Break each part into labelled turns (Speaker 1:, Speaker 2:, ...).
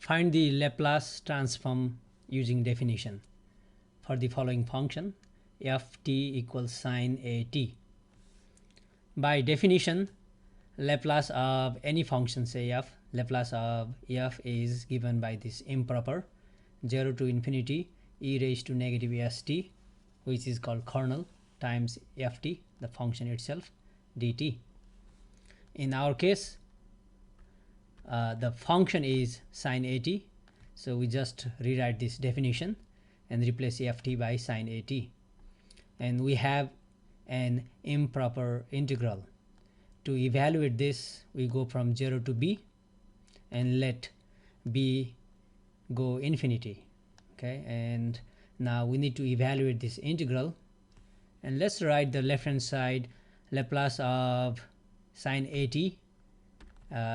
Speaker 1: Find the Laplace transform using definition for the following function ft equals sine at. By definition, Laplace of any function say f, Laplace of f is given by this improper 0 to infinity e raised to negative st, which is called kernel, times ft, the function itself, dt. In our case, the function is sine at, so we just rewrite this definition and replace ft by sine at, and we have an improper integral. To evaluate this, we go from 0 to b and let b go infinity. Okay, and now we need to evaluate this integral, and let's write the left hand side Laplace of sine at.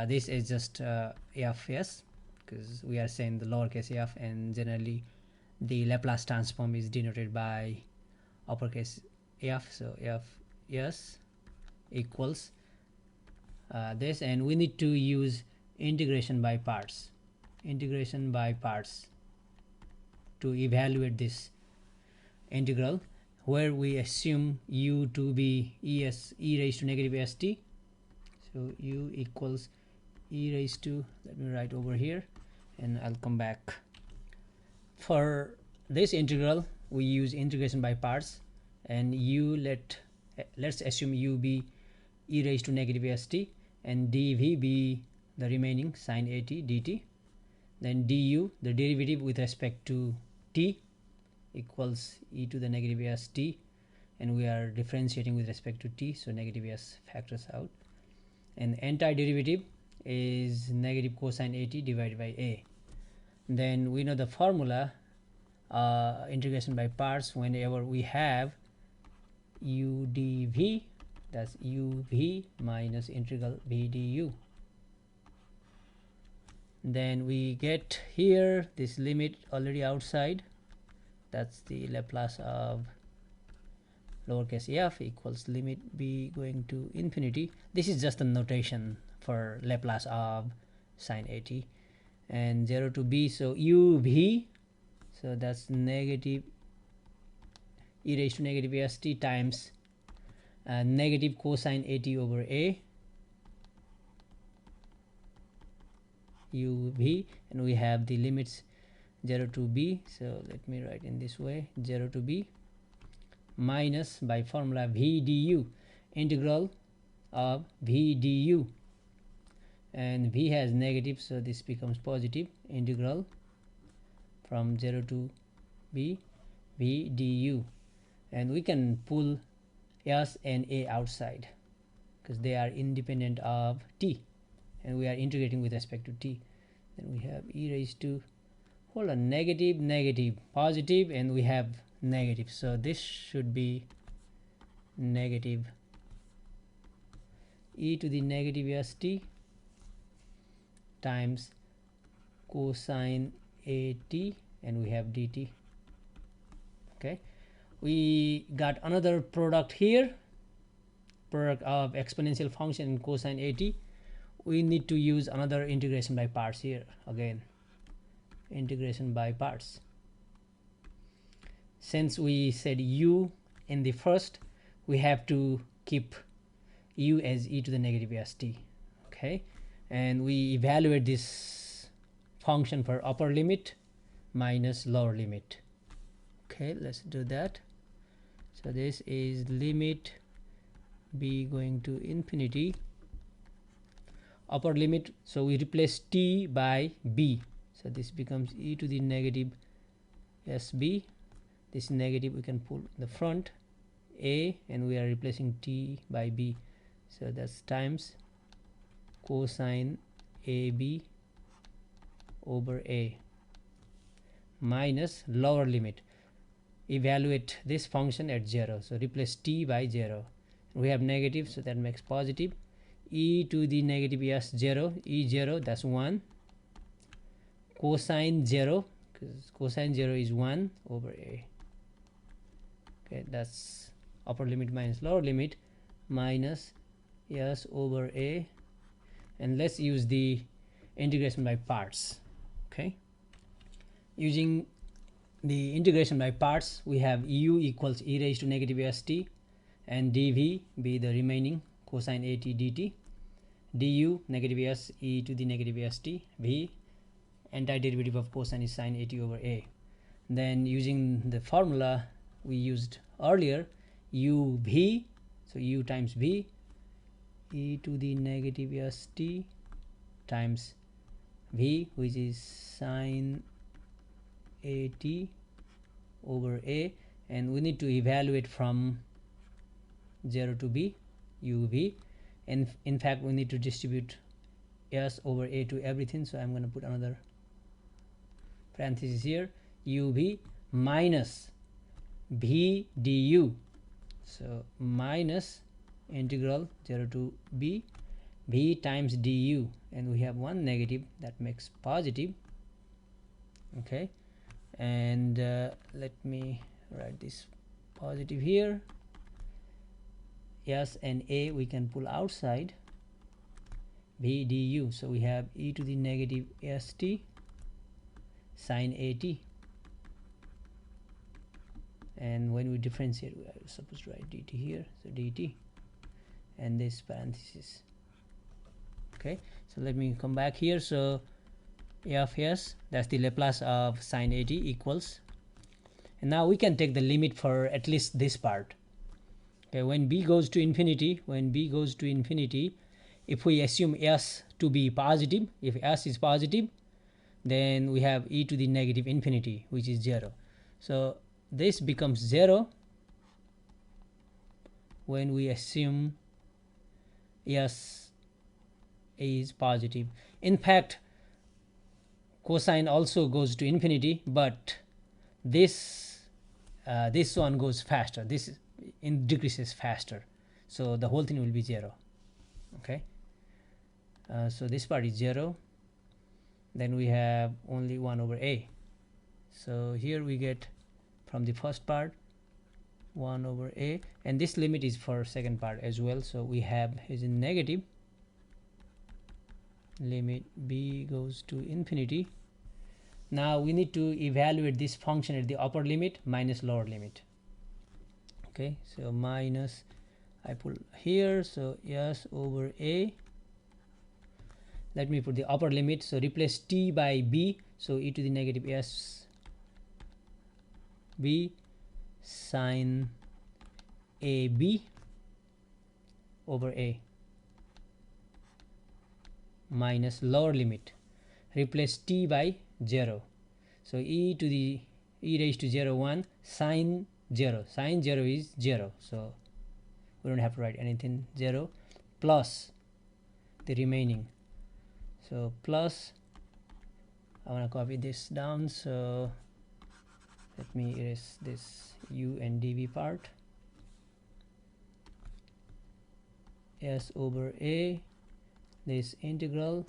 Speaker 1: This is just fs, because we are saying the lowercase f, and generally the Laplace transform is denoted by uppercase f, so fs equals this, and we need to use integration by parts to evaluate this integral, where we assume u to be e raised to negative st. So u equals e raised to, let me write over here and I'll come back. For this integral we use integration by parts, and let's assume u be e raised to negative st and dv be the remaining sine at dt. Then du, the derivative with respect to t, equals e to the negative st, and we are differentiating with respect to t, so negative s factors out, and antiderivative is negative cosine at divided by a. Then we know the formula, integration by parts, whenever we have u dv, that's uv minus integral v du. Then we get here this limit already outside, that's the Laplace of lowercase f equals limit b going to infinity. This is just a notation for Laplace of sine at, and 0 to b, so uv, so that's negative e raised to negative st times negative cosine at over a uv, and we have the limits 0 to b, so let me write in this way, 0 to b minus, by formula, v du, integral of v du, and v has negative, so this becomes positive, integral from 0 to b v du, and we can pull s and a outside because they are independent of t, and we are integrating with respect to t. Then we have e raised to, hold on, negative negative positive, and we have negative, so this should be negative e to the negative st times cosine at, and we have dt. Okay, we got another product here, product of exponential function and cosine at. We need to use another integration by parts here, again integration by parts. Since we said u in the first, we have to keep u as e to the negative st. Okay, and we evaluate this function for upper limit minus lower limit. Okay, let's do that. So this is limit b going to infinity, upper limit, so we replace t by b, so this becomes e to the negative sb, this negative we can pull the front a, and we are replacing t by b, so that's times cosine ab over a, minus lower limit, evaluate this function at 0, so replace t by 0, we have negative, so that makes positive, e to the negative s0, e0, that's 1, cosine 0, because cosine 0 is 1 over a. Okay, that's upper limit minus lower limit, minus s over a, and let's use the integration by parts. Okay, using the integration by parts, we have u equals e raised to negative st, and dv be the remaining cosine at dt, du negative s e to the negative st, v antiderivative of cosine is sine at over a. Then using the formula we used earlier, uv, so u times v e to the negative st times v, which is sine at over a, and we need to evaluate from 0 to b uv, and in fact we need to distribute s over a to everything, so I'm going to put another parenthesis here, uv minus v du, so minus integral 0 to b v times du, and we have one negative that makes positive. Okay, and let me write this positive here. S and a we can pull outside, v du, so we have e to the negative st sine at, and when we differentiate we are supposed to write dt here, so dt and this parenthesis. Okay, so let me come back here. So f s, that's the Laplace of sine at equals, and now we can take the limit for at least this part. Okay, when b goes to infinity, if we assume s to be positive, if s is positive, then we have e to the negative infinity, which is 0. So this becomes 0 when we assume s is positive. In fact, cosine also goes to infinity, but this one goes faster, this decreases faster, so the whole thing will be 0. Okay, so this part is 0, then we have only 1 over a, so here we get from the first part 1 over a, and this limit is for second part as well, so we have is in negative, limit b goes to infinity. Now we need to evaluate this function at the upper limit minus lower limit. Okay, so minus, I pull here, so s over a, let me put the upper limit, so replace t by b, so e to the negative s b sine a b over a, minus lower limit, replace t by 0, so e to the e raised to 0 1 sine 0, sine 0 is 0, so we don't have to write anything, 0 plus the remaining, so plus, I want to copy this down, so let me erase this u and dv part, s over a, this integral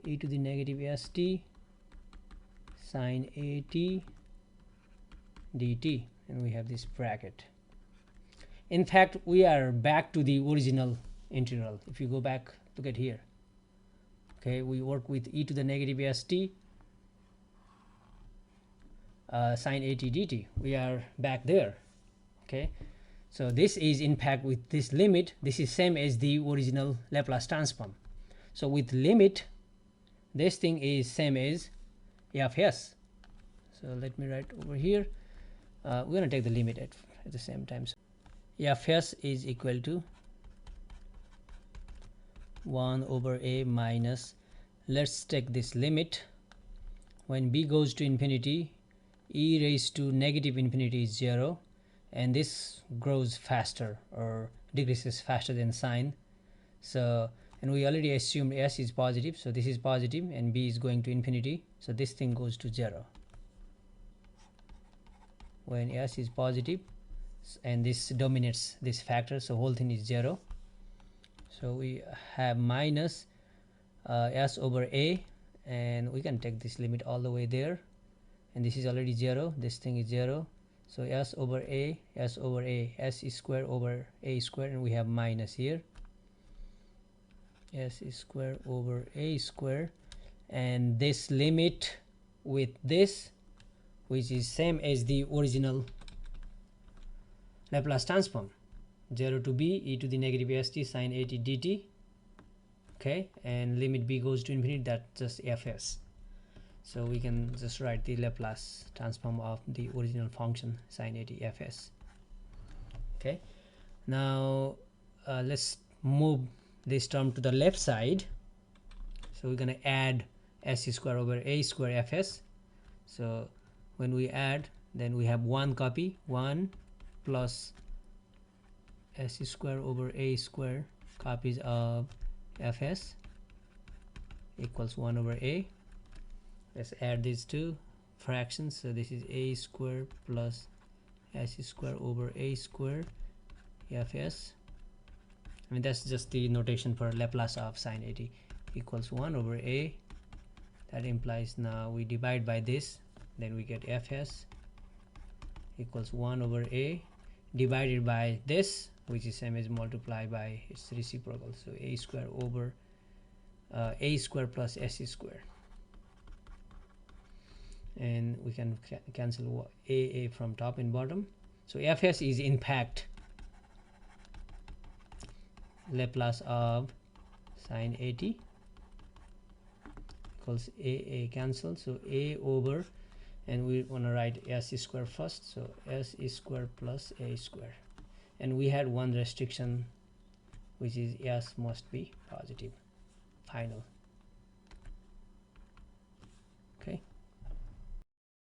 Speaker 1: e to the negative st sine at dt, and we have this bracket. In fact, we are back to the original integral. If you go back, look at here. Okay, we work with e to the negative st sine at dt, we are back there. Okay, so this is in fact with this limit, this is same as the original Laplace transform. So with limit, this thing is same as f s. So let me write over here, we're going to take the limit at the same time. So f s is equal to 1 over a minus, let's take this limit, when b goes to infinity, e raised to negative infinity is 0, and this grows faster or decreases faster than sine. So, and we already assumed s is positive, so this is positive, and b is going to infinity, so this thing goes to 0 when s is positive, and this dominates this factor, so whole thing is 0. So we have minus s over a, and we can take this limit all the way there, and this is already 0, this thing is 0, so s over a, s over a, s is square over a square, and we have minus here, s is square over a square, and this limit with this, which is same as the original Laplace transform, 0 to b e to the negative st sine at dt. Okay, and limit b goes to infinity, that's just fs. So we can just write the Laplace transform of the original function sine at fs. Okay, now let's move this term to the left side. So we're going to add s square over a square fs. So when we add, then we have one copy, 1 plus s square over a square copies of fs equals 1 over a. Let's add these two fractions. So this is a square plus s square over a square fs. I mean, that's just the notation for Laplace of sine 80 equals 1 over a. That implies now we divide by this, then we get fs equals 1 over a divided by this, which is same as multiply by its reciprocal. So a square over a square plus s square, and we can cancel a from top and bottom. So fs is in fact Laplace of sine 80 equals a cancel, so a over, and we want to write s square first, so s square plus a square, and we had one restriction, which is s must be positive. Final.